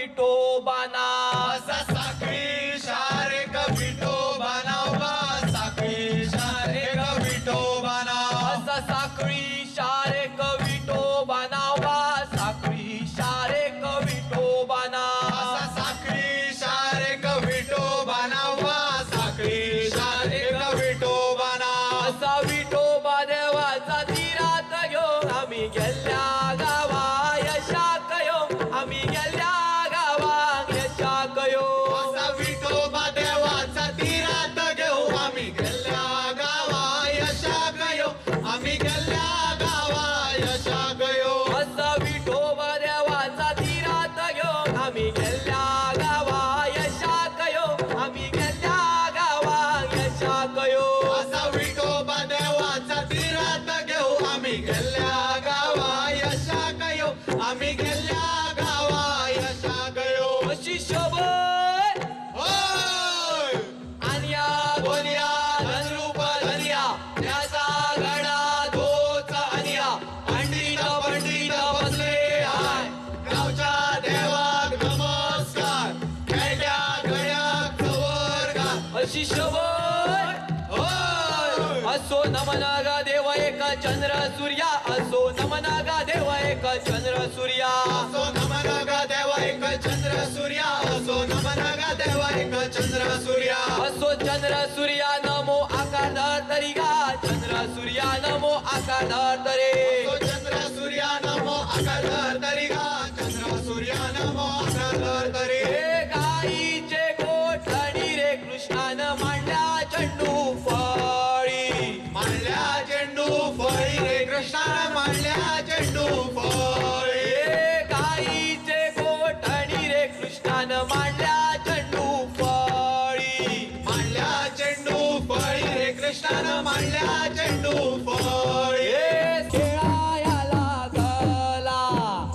विठोबाना असा साखळी शारे विठोबाना साखळी शारे विठोबाना असा साखळी शारे विठोबाना साखळी शारे विठोबाना असा साखळी शारे विठोबाना साखळी शारे विठोबाना असा विठोबा देवाचा धीरात घेऊन आम्ही गेल्या गावा यशाक येऊ आम्ही गेल्या गावा यशाक येऊ असा विठोबा देवाचा धीरात घेऊ आम्ही गेल्या गावा यशाक येऊ आम्ही गेल्या गावा यशाक येऊ असा विठोबा देवाचा धीरात घेऊन आम्ही गेल्या गावा यशाक येऊ आम्ही गेल्या गावा यशाक येऊ असा विठोबा देवाचा धीरात घेऊ आम्ही गेल्या गावा यशाक येऊ आम्ही गेल्या गावा यशाक येऊ अशी शोभत होय आणि या बोलिया धनरूप धनिया त्याचा गडा धोचा अनिया पंडित पंडित बसले हाय गावच्या देवाक नमस्कार खेड्या गड्याक जवळगार अशी शोभत होय असो नमनागा देव एक चंद्र सूर्या असो नमनागा देव एक चंद्र सूर्या असो नमनगा देवा एक चंद्र सूर्या असो नमनगा देवा एक चंद्र सूर्या असो चंद्र सूर्या नमो आकार धर गा चंद्र सूर्या नमो आकार धरे असो चंद्र सूर्या नमो आकार तरी गा चंद्र सूर्या नमो आकार तरी हे गाईचे गोठणी रे कृष्णान मांडल्या चंडू फळी मांडल्या चेंडू फळी रे कृष्णाने मांडल्या चेंडू फळी हे गाईचे गोठणी रे कृष्णान मांडल्या चंडू फळी मांडल्या चेंडू फळी रे कृष्णाने मांडल्या चेंडू फळी हे खेळायला गला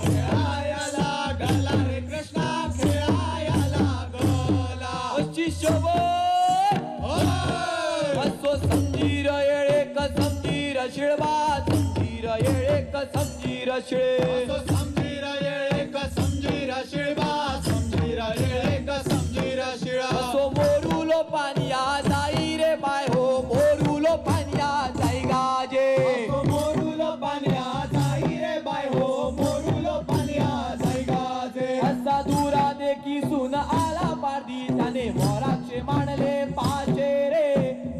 खेळायला गला रे कृष्णा खेळायला गला अशी शोभत होय असो समजीर येळेक समजीर शिळबा समजीर येळेक समजीर शिळे असो समजीर येळेक समजीर शिळबा समजीर येळेक समजीर शिळा असो मोरुलो पानिया जाई रे बाय हो मोरुलो पानिया जाई गाजे असो मोरुलो पाण्या जाई रे बाय हो मोरुलो पाण्या जाई गाजे असा दुरा देखी सुन आला पारदी त्याने मोराचे मांडले पाचे रे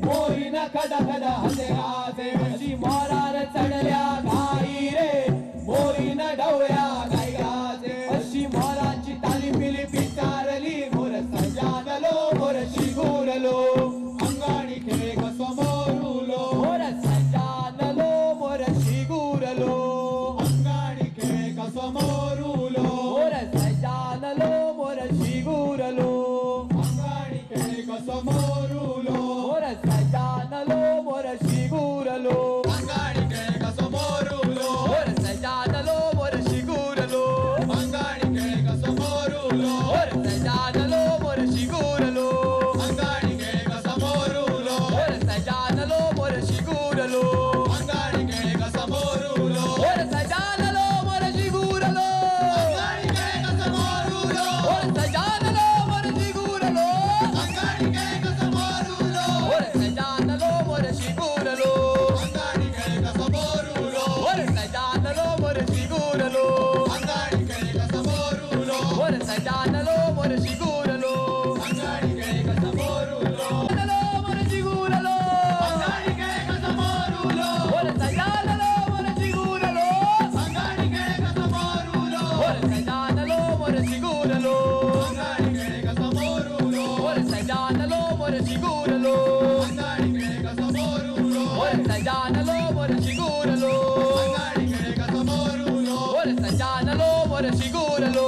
मोरीन खडा खडा हसे गाजे अशी मोरार चढल्या गाई रे मोरीन ढवळ्या गाई गाजे अशी मोराची ताली पिली पिचारली मोर सजानलो मोर शिगुरलो अंगाणी खेळ कसो मोरुलो मोर सजानलो मोर शिगुरलो अंगाणी खेळ कसो मोरुलो मोर सजानलो मोर शिगुरलो अंगाणी खेळ कसो मोरुलो मोर सजानलो मोर शिगुरलो अंगाणी खेळ कसो मोरुलो मोर सजानलो मोर शिगुरलो अंगाणी खेळ कसो मोरुलो मोर सजानलो मोर शिगुरलो अंगाणी खेळ कसो मोरुलो मोर सजानलो मोर शिगुरलो अंगाणी खेळ कसो मोरुलो मोर सजानलो मोर शिगुरलो अंगाणी खेळ कसो मोरुलो मोर सजानलो मोर शिगुरलो अंगाणी खेळ कसो मोरुलो मोर सजानलो मोर शिगुरलो अंगाणी खेळ कसो मोरुलो मोर सजानलो मोर शिगुरलो अंगाणी खेळ कसो मोरुलो मोर सजानलो मोर शिगुरलो अंगाणी खेळ कसो मोरुलो सजानलो मोर शिगुरलो अंगाणी खेळ कसो मोरुलो मोर सजानलो मोर शिगुरलो अंगाणी खेळ कसो मोरुलो मोर सजानलो मोर शिगुरलो अंगाणी खेळ कसो मोरुलो मोर सजानलो मोर शिगुरलो अंगाणी खेळ कसो मोरुलो मोर सजानलो मोर शिगुरलो अंगाणी खेळ कसो मोरुलो मोर सजानलो मोर शिगुरलो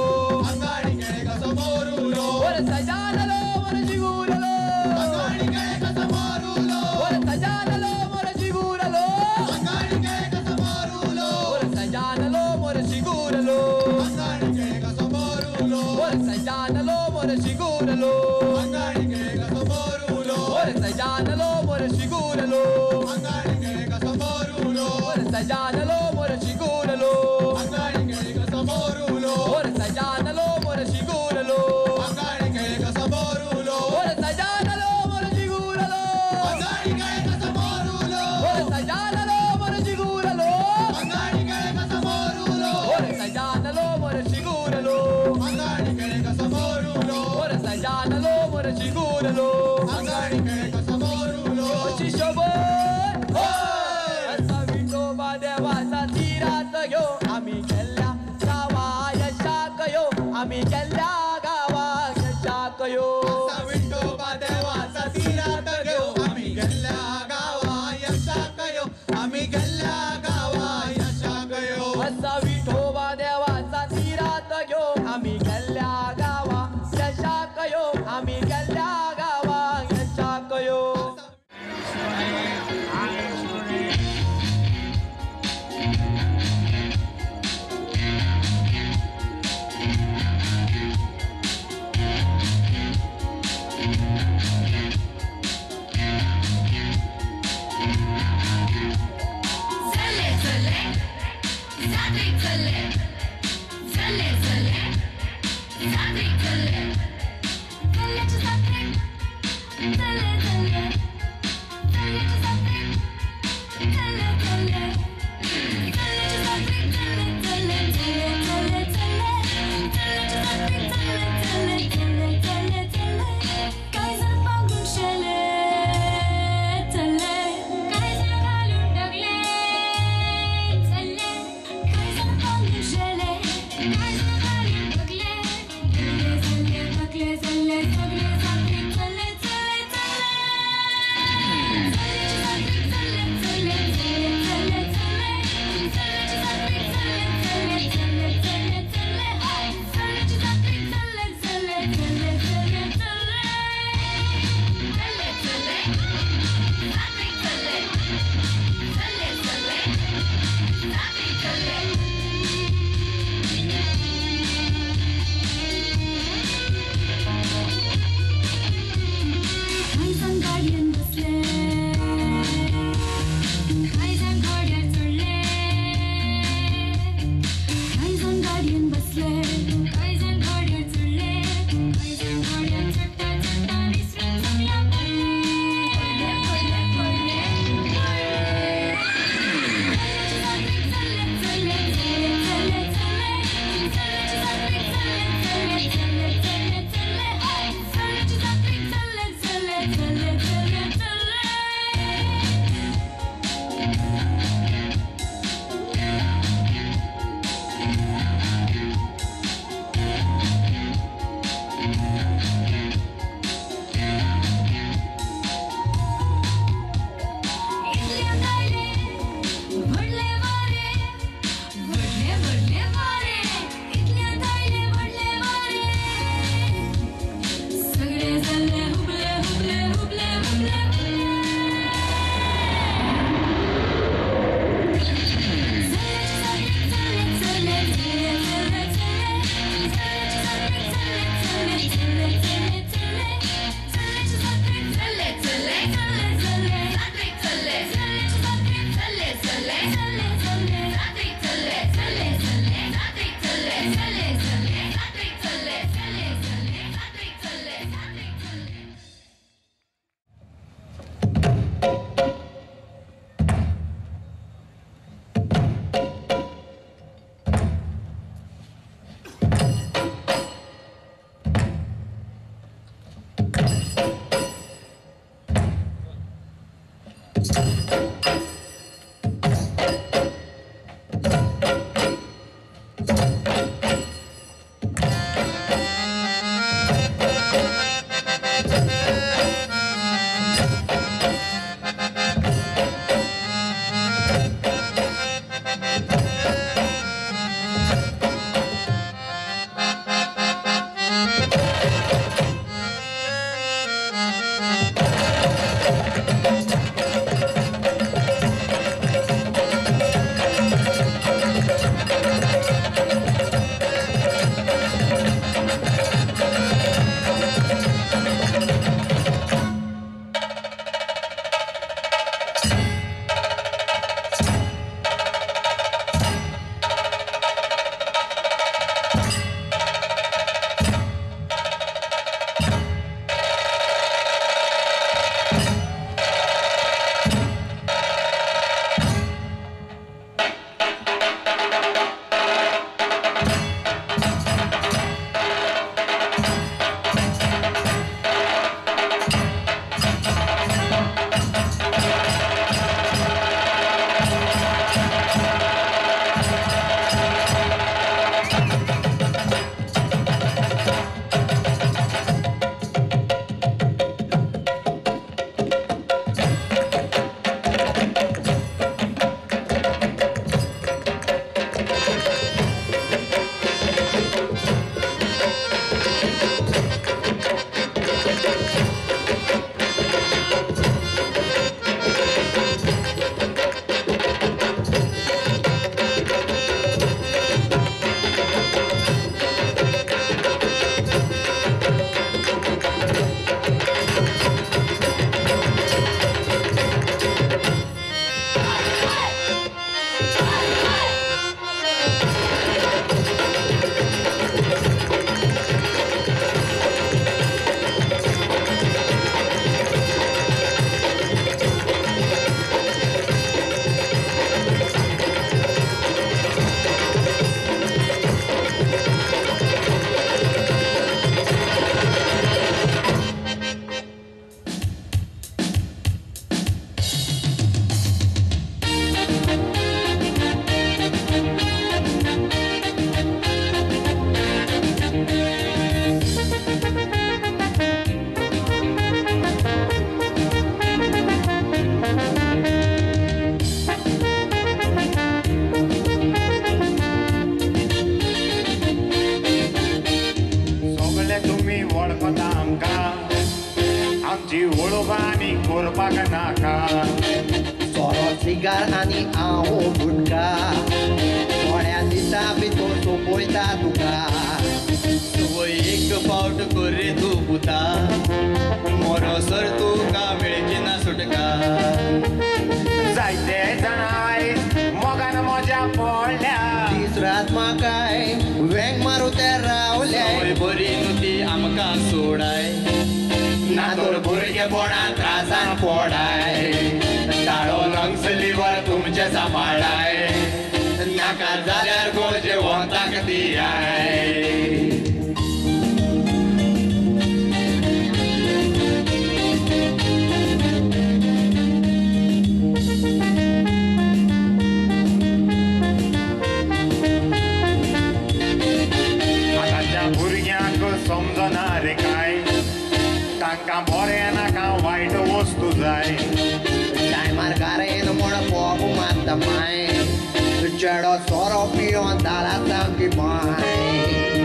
अंगाणी खेळ कसो मोरुलो मोर सजानलो मोर शिगुरलो अंगाणी खेळ कसो मोरुलो मोर सजानलो मोर शिगुरलो अंगाणी खेळ कसो मोरुलो मोर सजानलो मोर शिगुरलो अंगाणी खेळ कसो मोरुलो मोर सजानलो मोर शिगुरलो अंगाणी खेळ कसो मोरुलो मोर सजानलो मोर शिगुरलो अंगाणी खेळ कसो मोरुलो मोर सजानलो मोर शिगुरलो अंगाणी खेळ कसो मोरुलो मोर सजानलो मोर शिगुरलो ओळोबानी कोरपाक नाका सोरो सिगार आनी हांव गुटका थोड्या दिसा भितर सोंपयता तुका एक फावट कर रे तूं पुता मोरोसर तुका मेळची ना सुटका जायते जाण आयज मोगान मजा पडल्या दीस रात म्हाकाय वेंग मारू ते रावले बरी न्हू ती आमकां सोडाय ना तर भुरगेपणां त्रासान पडाय ताळो लंग्स लिवर तुमचे सांबाळाय नाका जाल्यार गोजे वताक दियाय भुरग्यांक समजना रे काय तांकां बरें नाका वायट वस्तू जाय टायमार गारेन म्हण पोप मारता माय चेडो सोरो पियोन दाला सामकी माय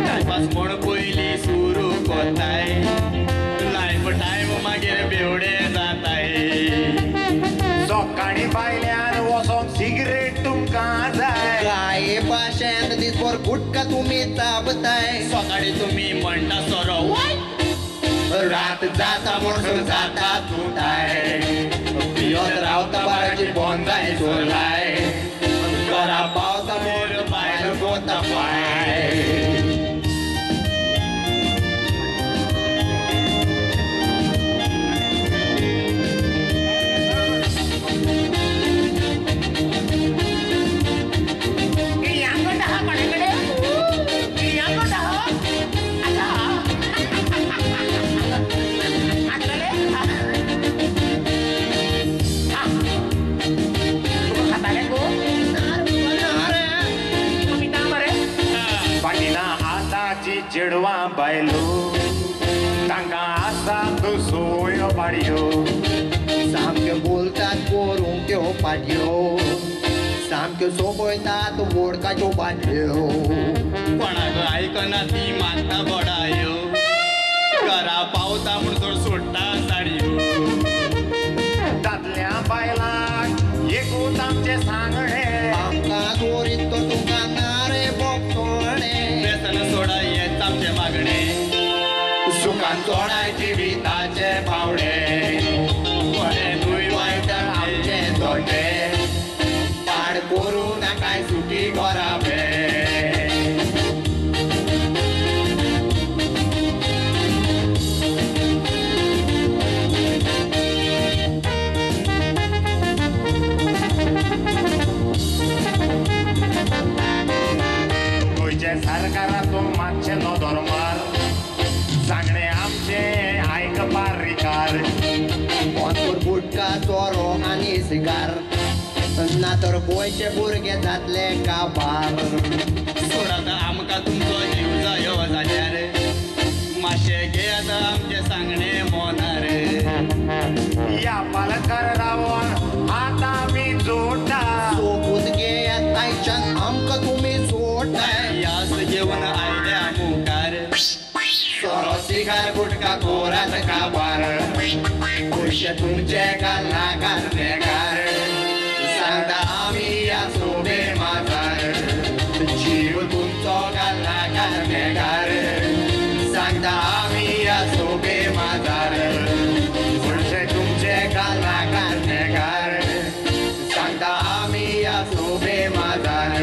टायपास म्हण पयलीं सुरू कोताय लायफ टायम मागीर बेवडे जाताय सकाळी भायल्यान वचोन सिगरेट तुमकां जाय काय भाशेन दिसभर गुटका तुमी चाबताय सकाळी तुमी म्हणटा सोरो रात जाता म्हणून जाता तुटाय पियत रावता बाळाची बोंदाय सोरलाय घरा पावता मोर भायर गोता पाय बायलो तांकां आसा तो सोयो पाडयो सामक्यो बोलतात करूंक त्यो पाटयो सामक्यो सोबयतात वोडकाच्यो बाटल्यो कोणाक आयकना ती मानता बोडायो घरा पावता म्हूण तर सोडटा साडयो दादल्या बायलांक एकूच आमचे सांगणे आमकां दोरीत तो तुमकां ना रे बोगसोळणे व्यसन सोडा हेच आमचे मागणे सुखान चोडाय जिविताचे फावडे बरेंूय वायट आमचे तोटे पाड करूं नाकाय सुखी घोराबे सरकाराचो मातशें नदर मार सांगणे आमचे आयकपार रिकार भरपूर गुटका चोरो आनी सिगार ना तर गोंयचे भुरगे जातले काबार सोडात आमकां तुमचो जीव जायो जाल्यार मातशें घेयात आमचे सांगणे मोनार या पालकार रावण आतां आमी जोडटा सोबूत घेयात आयच्यान आमकां तुमी सोडटाय यास घेवन आयल्या मुखार सोरो सिगार गुटका कोरात काबार पयशे तुमचे नाकार नेकार सांगता आमी या सोबे माजार जीव तुमचो नाकार नेकार सांगता आमी या सोबे माजार पयशे तुमचे नाकार नेकार सांगता आमी या सोबे माजार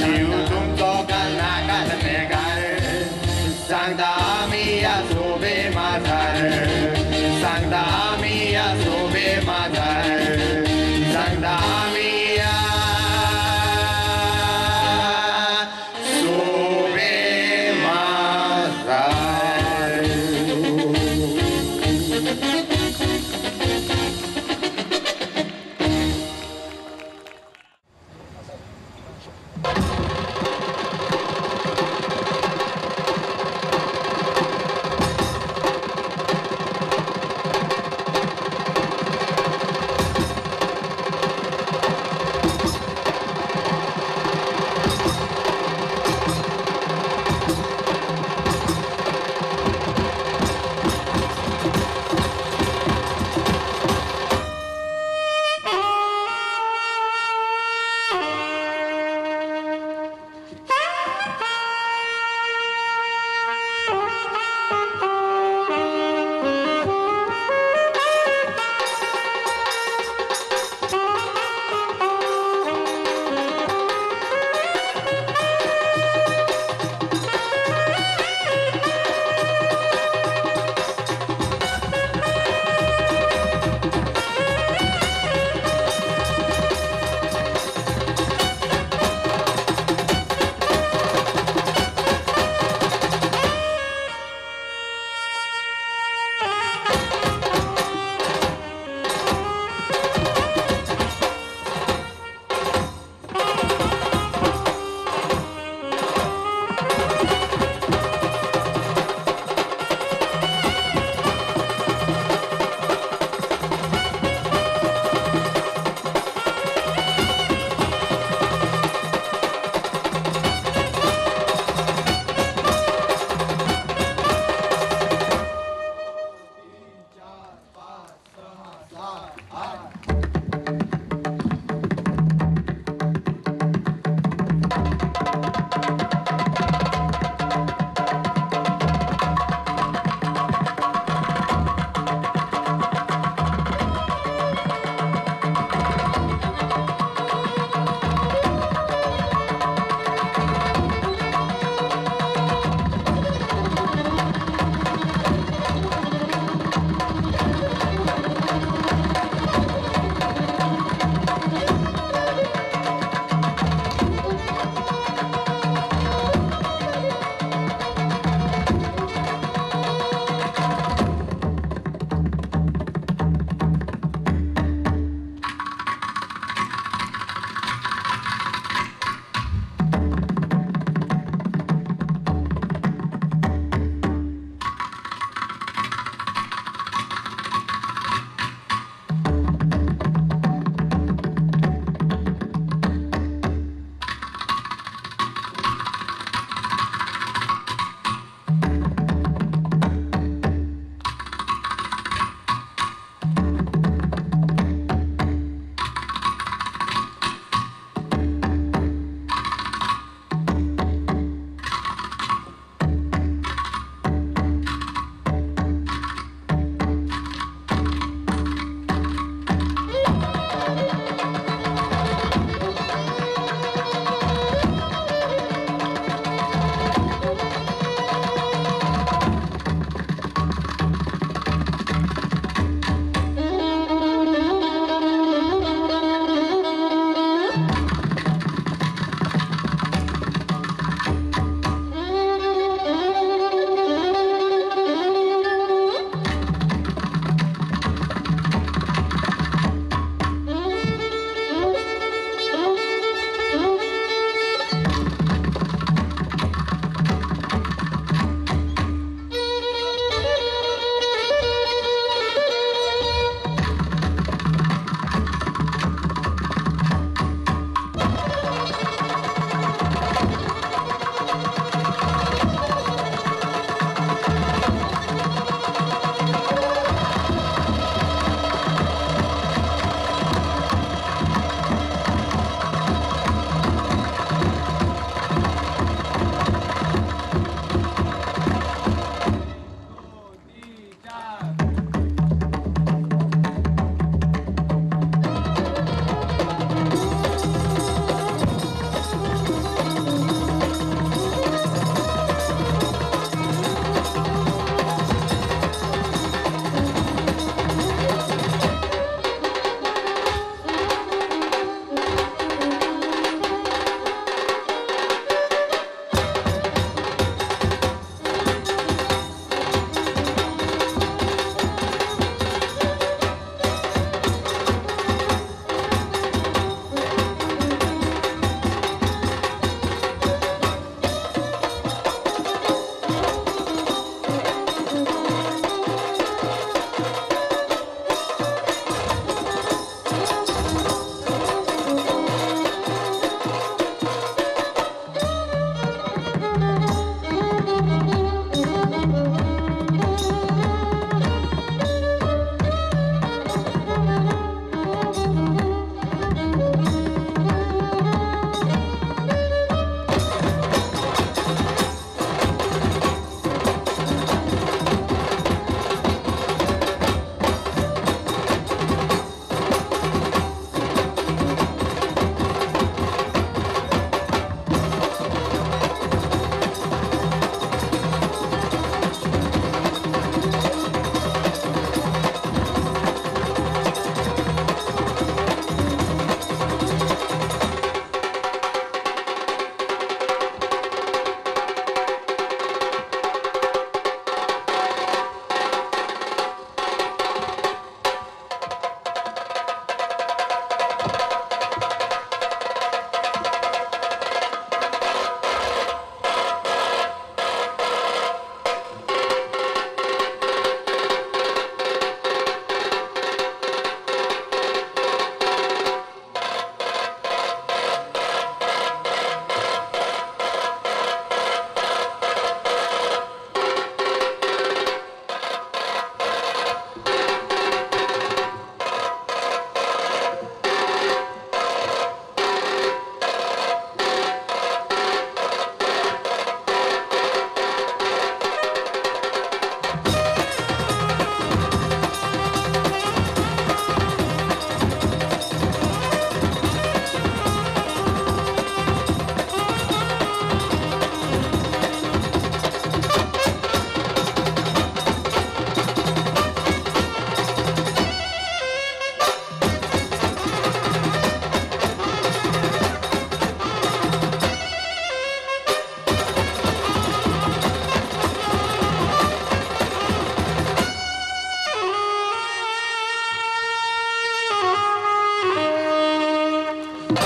जीव तुमचो नाकार नेकार सांगता आमी या सोबे माजार सांगता आमी या सोबे माजार सांगता आमी या सोबे माजार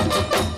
घेऊ